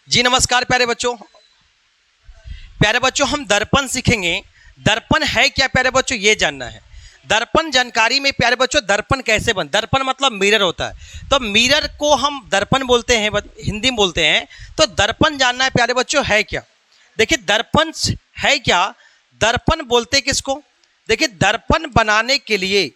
जी नमस्कार प्यारे बच्चों हम दर्पण सीखेंगे। दर्पण है क्या प्यारे बच्चों, ये जानना है। दर्पण जानकारी में प्यारे बच्चों दर्पण कैसे बन, दर्पण मतलब मिरर होता है, तो मिरर को हम दर्पण बोलते हैं, हिंदी में बोलते हैं। तो दर्पण जानना है प्यारे बच्चों है क्या। देखिए दर्पण है क्या, दर्पण बोलते किसको। देखिए दर्पण बनाने के लिए,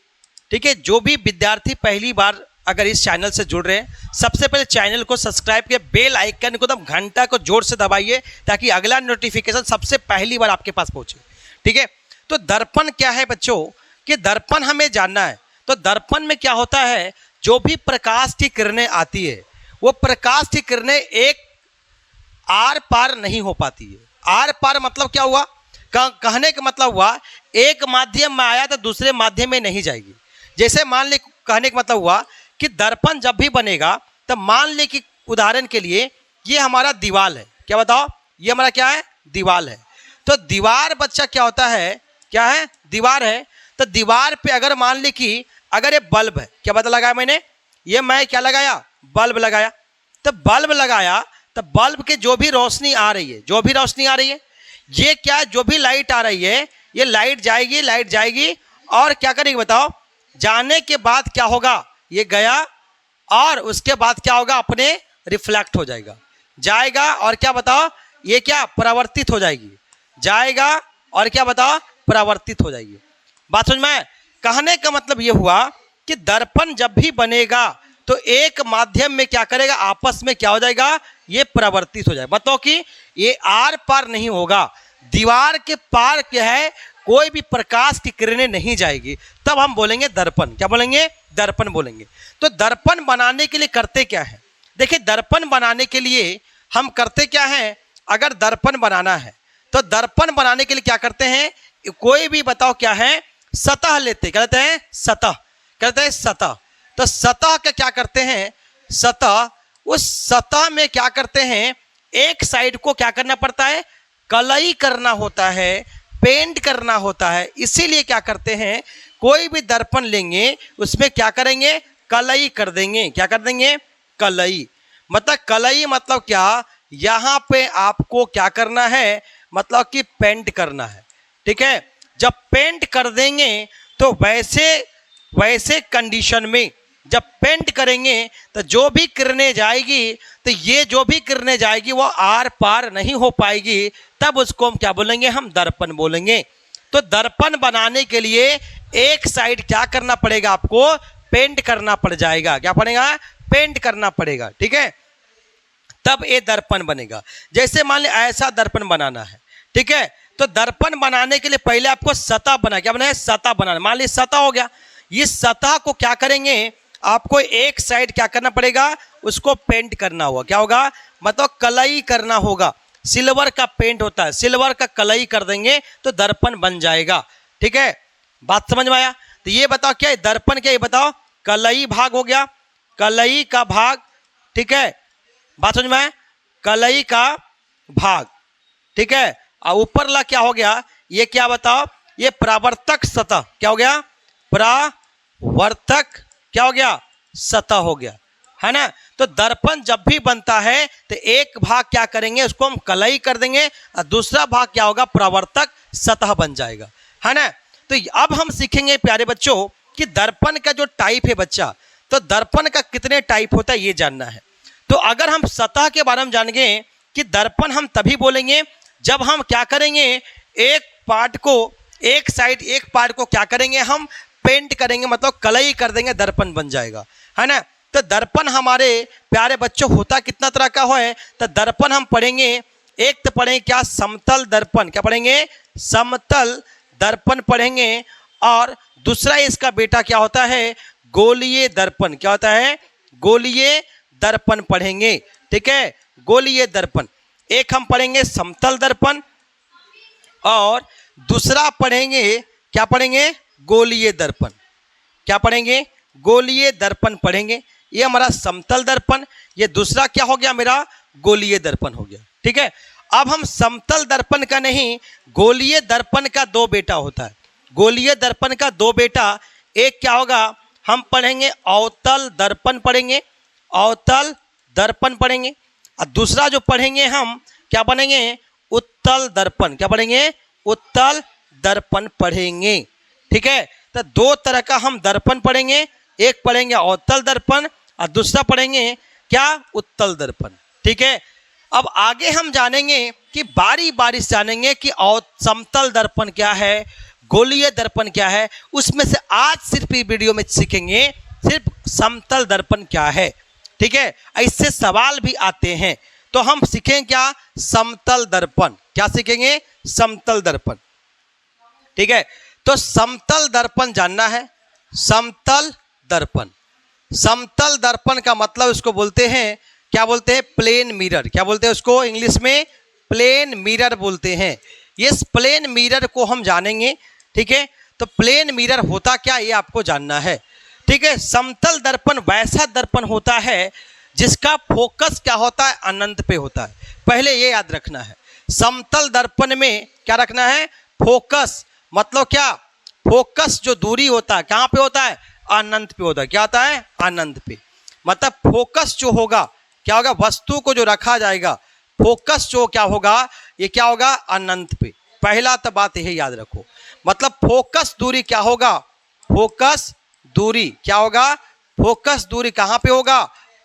ठीक है, जो भी विद्यार्थी पहली बार अगर इस चैनल से जुड़ रहे हैं, सबसे पहले चैनल को सब्सक्राइब किए, बेल आइकन को दम घंटा को जोर से दबाइए ताकि अगला नोटिफिकेशन सबसे पहली बार आपके पास पहुंचे। ठीक है, तो दर्पण क्या है बच्चों, कि दर्पण हमें जानना है। तो दर्पण में क्या होता है, जो भी प्रकाश की किरणें आती है वो प्रकाश की किरणें एक आर पार नहीं हो पाती है। आर पार मतलब क्या हुआ, कहने का मतलब हुआ एक माध्यम में आया तो दूसरे माध्यम में नहीं जाएगी। जैसे मान ले, कहने का मतलब हुआ कि दर्पण जब भी बनेगा तो मान ले कि उदाहरण के लिए ये हमारा दीवार है, क्या बताओ, ये हमारा क्या है, दीवार है। तो दीवार बच्चा क्या होता है, क्या है, दीवार है। तो दीवार पे अगर मान ले कि अगर ये बल्ब है, क्या पता लगाया मैंने, ये मैं क्या लगाया, बल्ब लगाया। तो बल्ब लगाया तो बल्ब के जो भी रोशनी आ रही है, जो भी रोशनी आ रही है, ये क्या, जो भी लाइट आ रही है, ये लाइट जाएगी और क्या करेगी बताओ, जाने के बाद क्या होगा, ये गया और उसके बाद क्या होगा, अपने रिफ्लेक्ट हो जाएगा, जाएगा और क्या बताओ, ये क्या परावर्तित हो जाएगी, जाएगा और क्या बताओ, परावर्तित हो जाएगी। बात समझ में। कहने का मतलब ये हुआ कि दर्पण जब भी बनेगा तो एक माध्यम में क्या करेगा, आपस में क्या हो जाएगा, ये परावर्तित हो जाएगा। बताओ कि ये आर पार नहीं होगा, दीवार के पार क्या है, कोई भी प्रकाश की किरणें नहीं जाएगी, तब हम बोलेंगे दर्पण। क्या बोलेंगे, दर्पण बोलेंगे। तो दर्पण बनाने के लिए करते क्या है, देखिए दर्पण बनाने के लिए हम करते क्या है, अगर दर्पण बनाना है तो दर्पण बनाने के लिए क्या करते हैं, कोई भी बताओ क्या है, सतह लेते, क्या कहते हैं, सतह, कहते हैं सतह। तो सतह का क्या करते हैं, सतह, उस सतह में क्या करते हैं, एक साइड को क्या करना पड़ता है, कलई करना होता है, पेंट करना होता है। इसीलिए क्या करते हैं, कोई भी दर्पण लेंगे उसमें क्या करेंगे, कलई कर देंगे। क्या कर देंगे, कलई। मतलब कलई मतलब क्या, यहाँ पे आपको क्या करना है, मतलब कि पेंट करना है। ठीक है, जब पेंट कर देंगे तो वैसे कंडीशन में जब पेंट करेंगे तो जो भी किरणें जाएगी, तो ये जो भी किरणें जाएगी वो आर पार नहीं हो पाएगी, तब उसको हम क्या बोलेंगे, हम दर्पण बोलेंगे। तो दर्पण बनाने के लिए एक साइड क्या करना पड़ेगा, आपको पेंट करना पड़ जाएगा। क्या पड़ेगा, पेंट करना पड़ेगा। ठीक है, तब ये दर्पण बनेगा। जैसे मान ली ऐसा दर्पण बनाना है, ठीक है, तो दर्पण बनाने के लिए पहले आपको सतह बना, क्या बनाए, सतह बनाना। मान ली सतह हो गया, इस सतह को क्या करेंगे, आपको एक साइड क्या करना पड़ेगा, उसको पेंट करना होगा। क्या होगा, मतलब कलई करना होगा। सिल्वर का पेंट होता है, सिल्वर का कलई कर देंगे तो दर्पण बन जाएगा। ठीक है, बात समझ में आया। तो ये बताओ क्या है दर्पण, क्या ये बताओ, कलई भाग हो गया, कलई का भाग। ठीक है, बात समझ में आया, कलई का भाग। ठीक है, और ऊपर ला क्या हो गया, ये क्या बताओ, ये परावर्तक सतह, क्या हो गया, परावर्तक क्या हो गया, सतह हो गया, है ना। तो दर्पण जब भी बनता है तो एक भाग क्या करेंगे, उसको हम कलई कर देंगे और दूसरा भाग क्या होगा, परावर्तक सतह बन जाएगा, है ना। तो अब हम सीखेंगे प्यारे बच्चों कि दर्पण का जो टाइप है बच्चा, तो दर्पण का कितने टाइप होता है ये जानना है। तो अगर हम सतह के बारे में जान गए कि दर्पण हम तभी बोलेंगे जब हम क्या करेंगे, एक पार्ट को, एक साइड, एक पार्ट को क्या करेंगे, हम पेंट करेंगे, मतलब कलई कर देंगे, दर्पण बन जाएगा, है ना। तो दर्पण हमारे प्यारे बच्चों होता कितना तरह का है, तो दर्पण हम पढ़ेंगे, एक तो पढ़ेंगे क्या, समतल दर्पण, क्या पढ़ेंगे, समतल दर्पण पढ़ेंगे, और दूसरा इसका बेटा क्या होता है, गोलीय दर्पण। क्या होता है, गोलीय दर्पण पढ़ेंगे। ठीक है, गोलीय दर्पण एक हम पढ़ेंगे समतल दर्पण, और दूसरा पढ़ेंगे, क्या पढ़ेंगे, गोलीय दर्पण। क्या पढ़ेंगे, गोलीय दर्पण पढ़ेंगे। ये हमारा समतल दर्पण, ये दूसरा क्या हो गया, मेरा गोलीय दर्पण हो गया। ठीक है, अब हम समतल दर्पण का नहीं, गोलीय दर्पण का दो बेटा होता है। गोलीय दर्पण का दो बेटा, एक क्या होगा, हम पढ़ेंगे अवतल दर्पण पढ़ेंगे, अवतल दर्पण पढ़ेंगे, और दूसरा जो पढ़ेंगे हम क्या बनेंगे, उत्तल दर्पण। क्या पढ़ेंगे, उत्तल दर्पण पढ़ेंगे। ठीक है, तो दो तरह का हम दर्पण पढ़ेंगे, एक पढ़ेंगे अवतल दर्पण और दूसरा पढ़ेंगे क्या, उत्तल दर्पण। ठीक है, अब आगे हम जानेंगे कि बारी बारी से जानेंगे कि समतल दर्पण क्या है, गोलीय दर्पण क्या है। उसमें से आज सिर्फ इस वीडियो में सीखेंगे सिर्फ समतल दर्पण क्या है। ठीक है, इससे सवाल भी आते हैं, तो हम सीखेंगे क्या, समतल दर्पण। क्या सीखेंगे, समतल दर्पण। ठीक है, तो समतल दर्पण जानना है। समतल दर्पण, समतल दर्पण का मतलब उसको बोलते हैं, क्या बोलते हैं, प्लेन मिरर। क्या बोलते हैं उसको, इंग्लिश में प्लेन मिरर बोलते हैं। इस प्लेन मिरर को हम जानेंगे। ठीक है, तो प्लेन मिरर होता क्या, ये आपको जानना है। ठीक है, समतल दर्पण वैसा दर्पण होता है जिसका फोकस क्या होता है, अनंत पे होता है। पहले ये याद रखना है, समतल दर्पण में क्या रखना है, फोकस। मतलब क्या, फोकस जो दूरी होता है कहाँ पे होता है, अनंत पे होता है। क्या होता है, अनंत पे। मतलब फोकस जो होगा क्या होगा, वस्तु को जो रखा जाएगा, फोकस जो क्या होगा, ये क्या होगा, अनंत पे। पहला तो बात यही याद रखो, मतलब फोकस दूरी क्या होगा, फोकस दूरी क्या होगा, फोकस दूरी कहाँ पे होगा,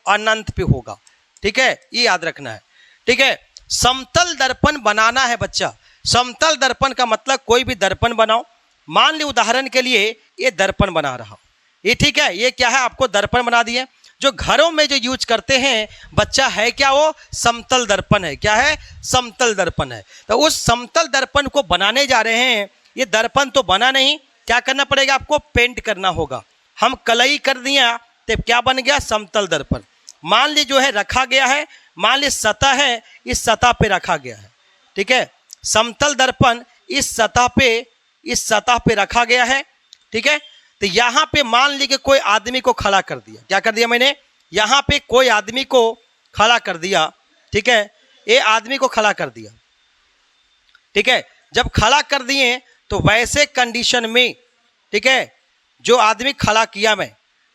अनंत पे होगा। ठीक है, ये याद रखना है। ठीक है, समतल दर्पण बनाना है बच्चा। समतल दर्पण का मतलब कोई भी दर्पण बनाओ। मान ली उदाहरण के लिए ये दर्पण बना रहा, ये ठीक है, ये क्या है, आपको दर्पण बना दिए। जो घरों में जो यूज करते हैं बच्चा है क्या, वो समतल दर्पण है। क्या है, समतल दर्पण है। तो उस समतल दर्पण को बनाने जा रहे हैं। ये दर्पण तो बना नहीं, क्या करना पड़ेगा, आपको पेंट करना होगा। हम कलई कर दिया तो क्या बन गया, समतल दर्पण। मान ली जो है रखा गया है, मान ली सतह है, इस सतह पे रखा गया है। ठीक है, समतल दर्पण इस सतह पे रखा गया है। ठीक है, तो यहाँ पे मान ली कि कोई आदमी को खड़ा कर दिया। क्या कर दिया मैंने, यहाँ पे कोई आदमी को खड़ा कर दिया। ठीक है, ये आदमी को खड़ा कर दिया। ठीक है, जब खड़ा कर दिए तो वैसे कंडीशन में, ठीक है, जो आदमी खड़ा किया मैं,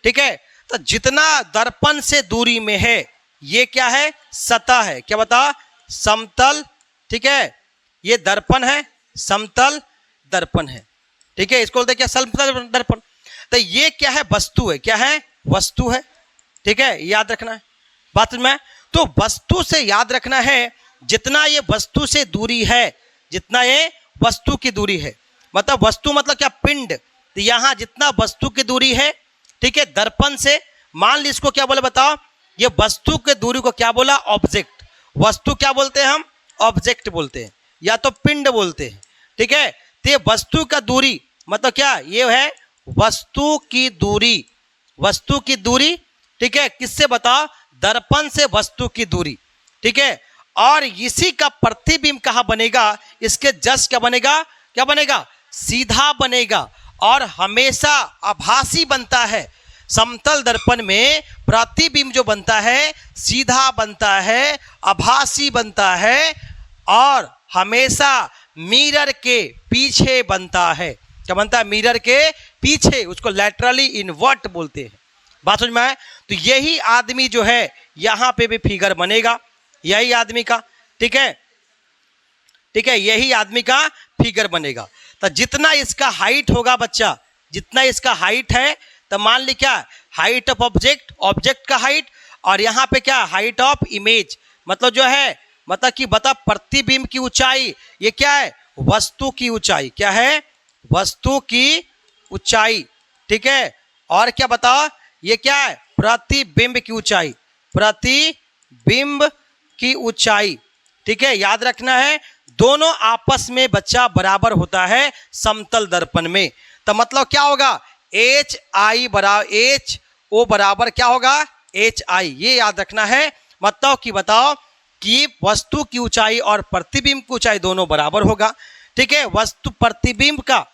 ठीक है, तो जितना दर्पण से दूरी में है ये क्या है, सतह है। क्या बता, समतल। ठीक है, ये दर्पण है, समतल दर्पण है। ठीक है, इसको बोलते हैं क्या, समतल दर्पण। तो ये क्या है, वस्तु है। क्या है, वस्तु है। ठीक है, याद रखना है बात में। तो वस्तु से याद रखना है, जितना ये वस्तु से दूरी है, जितना ये वस्तु की दूरी है, मतलब वस्तु मतलब क्या, पिंड। तो यहाँ जितना वस्तु की दूरी है, ठीक है, दर्पण से, मान ली इसको क्या बोले बताओ, ये वस्तु के दूरी को क्या बोला, ऑब्जेक्ट। वस्तु क्या बोलते हैं हम, ऑब्जेक्ट बोलते हैं या तो पिंड बोलते हैं। ठीक है, तो ये वस्तु का दूरी मतलब क्या, ये है वस्तु की दूरी। वस्तु की दूरी, ठीक है, किससे बताओ, दर्पण से वस्तु की दूरी। ठीक है, और इसी का प्रतिबिंब कहाँ बनेगा, इसके जस्ट क्या बनेगा, क्या बनेगा, सीधा बनेगा और हमेशा आभासी बनता है। समतल दर्पण में प्रतिबिंब जो बनता है सीधा बनता है, आभासी बनता है और हमेशा मिरर के पीछे बनता है। क्या बनता है, मिरर के पीछे, उसको लैटरली इन्वर्ट बोलते हैं। बात समझ में आए, तो यही आदमी जो है यहाँ पे भी फिगर बनेगा, यही आदमी का। ठीक है, ठीक है, यही आदमी का फिगर बनेगा। तो जितना इसका हाइट होगा बच्चा, जितना इसका हाइट है, तो मान ली क्या, हाइट ऑफ ऑब्जेक्ट, ऑब्जेक्ट का हाइट, और यहाँ पे क्या, हाइट ऑफ इमेज, मतलब जो है, मतलब कि बता प्रतिबिंब की ऊंचाई, ये क्या है, वस्तु की ऊंचाई। क्या है, वस्तु की ऊंचाई। ठीक है, और क्या बताओ, ये क्या है, प्रतिबिंब की ऊंचाई, प्रतिबिंब की ऊंचाई। ठीक है, याद रखना है, दोनों आपस में बच्चा बराबर होता है समतल दर्पण में। तो मतलब क्या होगा, एच आई बराबर एच ओ बराबर क्या होगा, एच आई। ये याद रखना है, मतलब कि बताओ कि वस्तु की ऊंचाई और प्रतिबिंब की ऊंचाई दोनों बराबर होगा। ठीक है, वस्तु प्रतिबिंब का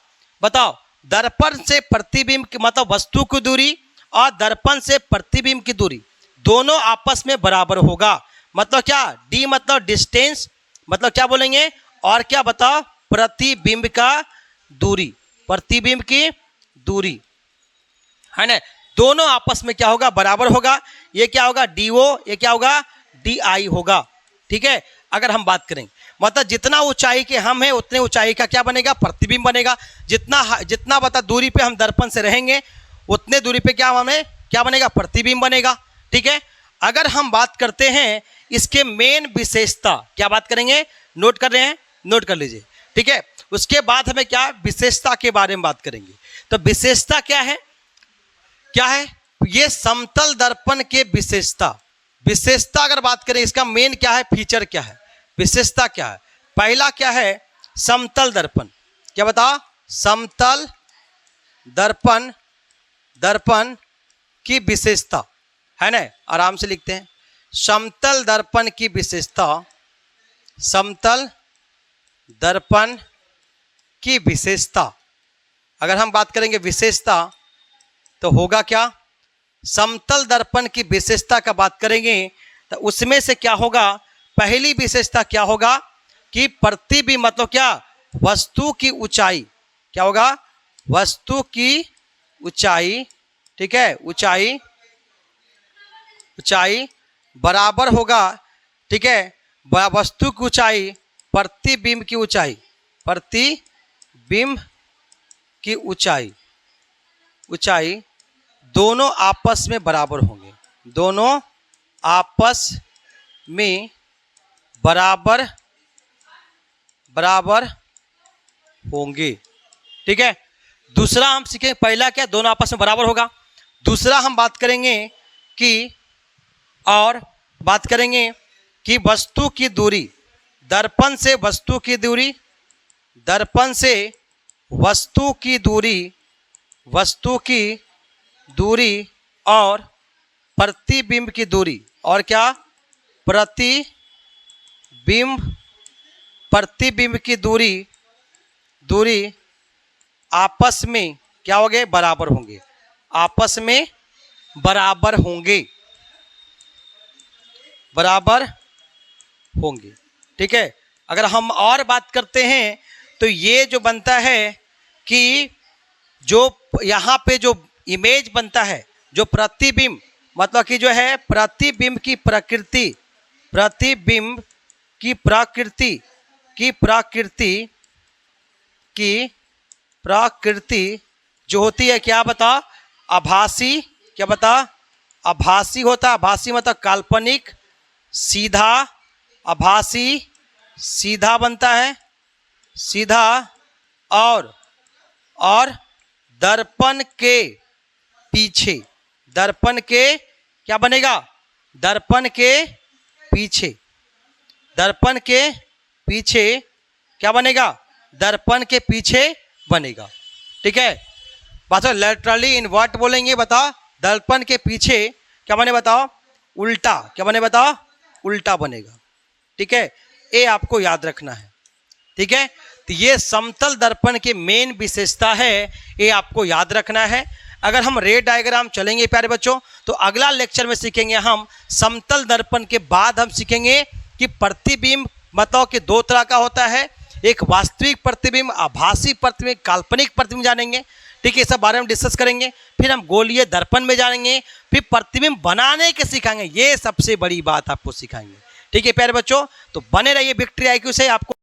बताओ, दर्पण से प्रतिबिंब की मतलब वस्तु की दूरी और दर्पण से प्रतिबिंब की दूरी दोनों आपस में बराबर होगा। मतलब क्या, डी मतलब डिस्टेंस, मतलब क्या बोलेंगे, और क्या बताओ, प्रतिबिंब का दूरी, प्रतिबिंब की दूरी है ना, दोनों आपस में क्या होगा, बराबर होगा। ये क्या होगा, डीओ, ये क्या होगा, डी आई होगा। ठीक है, अगर हम बात करें मतलब जितना ऊंचाई के हम हैं उतने ऊंचाई का क्या बनेगा, प्रतिबिंब बनेगा। जितना बता दूरी पे हम दर्पण से रहेंगे उतने दूरी पे क्या हमें क्या बनेगा, प्रतिबिंब बनेगा। ठीक है, अगर हम बात करते हैं इसके मेन विशेषता, क्या बात करेंगे, नोट कर रहे हैं, नोट कर लीजिए। ठीक है, उसके बाद हमें क्या विशेषता के बारे में बात करेंगे। तो विशेषता क्या है, क्या है ये समतल दर्पण के विशेषता अगर बात करें इसका मेन क्या है, फीचर क्या है, विशेषता क्या है। पहला क्या है, समतल दर्पण, क्या बता, समतल दर्पण की विशेषता है ना, आराम से लिखते हैं। समतल दर्पण की विशेषता, समतल दर्पण की विशेषता अगर हम बात करेंगे विशेषता तो होगा क्या, समतल दर्पण की विशेषता का बात करेंगे तो उसमें से क्या होगा, पहली विशेषता क्या होगा कि प्रतिबिंब मतलब क्या, वस्तु की ऊंचाई, क्या होगा, वस्तु की ऊंचाई। ठीक है, ऊंचाई बराबर होगा। ठीक है, वस्तु की ऊंचाई प्रतिबिंब की ऊंचाई, प्रतिबिंब की ऊंचाई दोनों आपस में बराबर होंगे, दोनों आपस में बराबर होंगे। ठीक है, दूसरा हम सीखेंगे, पहला क्या, दोनों आपस में बराबर होगा। दूसरा हम बात करेंगे कि वस्तु की दूरी, दर्पण से वस्तु की दूरी, दर्पण से वस्तु की दूरी और प्रतिबिंब की दूरी, और क्या, प्रतिबिंब की दूरी आपस में क्या होंगे, बराबर होंगे, आपस में बराबर होंगे। ठीक है, अगर हम और बात करते हैं तो ये जो बनता है कि जो यहाँ पे जो इमेज बनता है, जो प्रतिबिंब मतलब कि जो है प्रतिबिंब की प्रकृति जो होती है, क्या बता, आभासी, क्या बता, आभासी होता है। आभासी मतलब काल्पनिक, सीधा, आभासी सीधा बनता है, सीधा, और दर्पण के पीछे क्या बनेगा, दर्पण के पीछे क्या बनेगा, दर्पण के पीछे बनेगा। ठीक है, बात लैटरली इनवर्ट बोलेंगे, बताओ, दर्पण के पीछे क्या बने, बताओ, उल्टा, क्या बने, बताओ, उल्टा बनेगा। ठीक है, ये आपको याद रखना है। ठीक है, तो ये समतल दर्पण की मेन विशेषता है, ये आपको याद रखना है। अगर हम रे डायग्राम चलेंगे प्यारे बच्चों तो अगला लेक्चर में सीखेंगे हम समतल दर्पण के बाद हम सीखेंगे कि प्रतिबिंब मतलब कि दो तरह का होता है, एक वास्तविक प्रतिबिंब, आभासी प्रतिबिंब, काल्पनिक प्रतिबिंब जानेंगे। ठीक है, इस सब बारे में डिस्कस करेंगे। फिर हम गोलीय दर्पण में जानेंगे, फिर प्रतिबिंब बनाने के सिखाएंगे, ये सबसे बड़ी बात आपको सिखाएंगे। ठीक है प्यारे बच्चों, तो बने रहिए विक्ट्री IQ से। आपको